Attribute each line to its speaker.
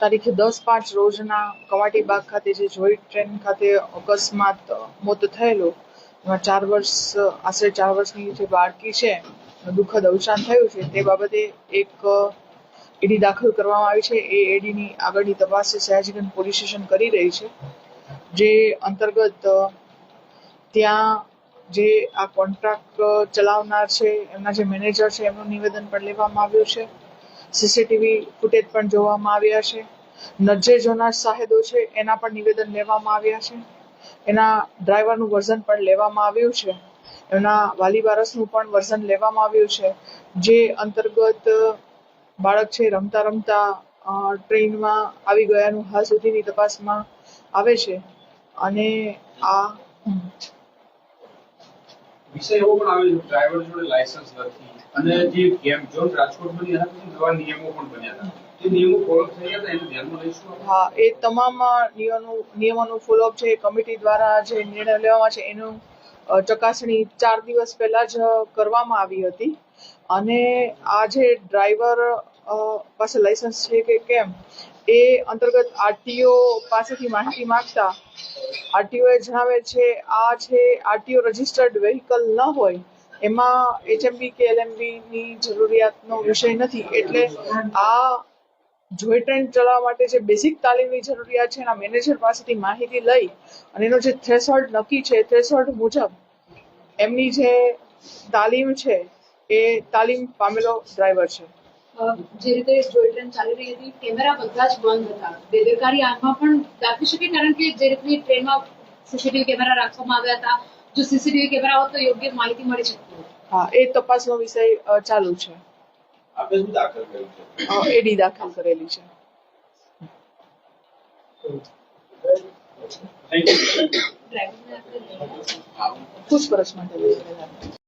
Speaker 1: તારીખ 10/5 રોજના કવાટી બાગ ખાતે જે જોઈ ટ્રેન ખાતે અકસ્માત મોત થયેલું, એમાં આશરે 4 વર્ષની જે બાળકી છે દુઃખદ અવસાન થયું છે, તે બાબતે એક એડી દાખલ કરવામાં આવી છે. એ એડીની આગળની તપાસ સયાજીગંજ પોલીસ સ્ટેશન કરી રહી છે. જે અંતર્ગત ત્યાં જે આ કોન્ટ્રાક્ટ ચલાવનાર છે, એમના જે મેનેજર છે, એમનું નિવેદન પણ લેવામાં આવ્યું છે. સીસીટીવી ફૂટેજ પણ જોવામાં આવ્યા છે. નજરે જોનાર સાહેદો છે એના પણ નિવેદન લેવામાં આવ્યા છે. એના ડ્રાઈવરનું વર્ઝન પણ લેવામાં આવ્યું છે. એમના વાલી વારસનું પણ વર્ઝન લેવામાં આવ્યું છે. જે અંતર્ગત બાળક છે રમતા રમતા ટ્રેનમાં આવી ગયાનું હાલ સુધીની તપાસમાં આવે છે. અને આ
Speaker 2: વિષય એવો પણ આવે છે ડ્રાઈવર જોડે લાયસન્સ નથી અને જે ગેમ ઝોન રાજકોટ બની હતા પછી નવા નિયમો પણ બન્યા હતા. એ નિયમો ફોલો થઈ ગયા હતા, એને ધ્યાનમાં લઈશું.
Speaker 1: હા, એ તમામ નિયમોનું ફોલોઅપ છે કમિટી દ્વારા જે નિર્ણય લેવામાં છે એનું ચકાસણી 4 દિવસ પહેલા જ કરવામાં આવી હતી. અને આ જે ડ્રાઈવર પાસે લાયસન્સ છે કે કેમ એ અંતર્ગત આરટીઓ પાસેથી માહિતી માંગતા આરટીઓએ જણાવે છે આ છે આરટીઓ રજિસ્ટર્ડ વેહિકલ ન હોય, એમાં HMB કે LMB ની જરૂરિયાતનો વિષય નથી. એટલે આ જોઈ ટ્રેન ચલાવવા માટે જે બેઝિક તાલીમની જરૂરિયાત છે એના મેનેજર પાસેથી માહિતી લઈ અને એનો જે થ્રેશહોલ્ડ નક્કી છે, થ્રેશહોલ્ડ મુજબ એમની જે તાલીમ છે એ તાલીમ પામેલો ડ્રાઈવર છે.
Speaker 3: જે રીતે જોઈ ટ્રેન ચાલી રહી હતી, કેમેરા બધા જ બંધ હતા. બેદરકારી આંખમાં પણ દાખવી શકે, કારણ કે જે રીતની ટ્રેનમાં સીસીટીવી કેમેરા રાખવામાં આવ્યા હતા, જો સીસીટીવી કેમેરા હોત તો યોગ્ય માહિતી મળી શકતી.
Speaker 1: હા, એ તપાસનો વિષય ચાલુ છે.
Speaker 2: આપે શું દાખલ કર્યું છે?
Speaker 1: એડી દાખલ કરેલી છે. પૂછપરછ માટે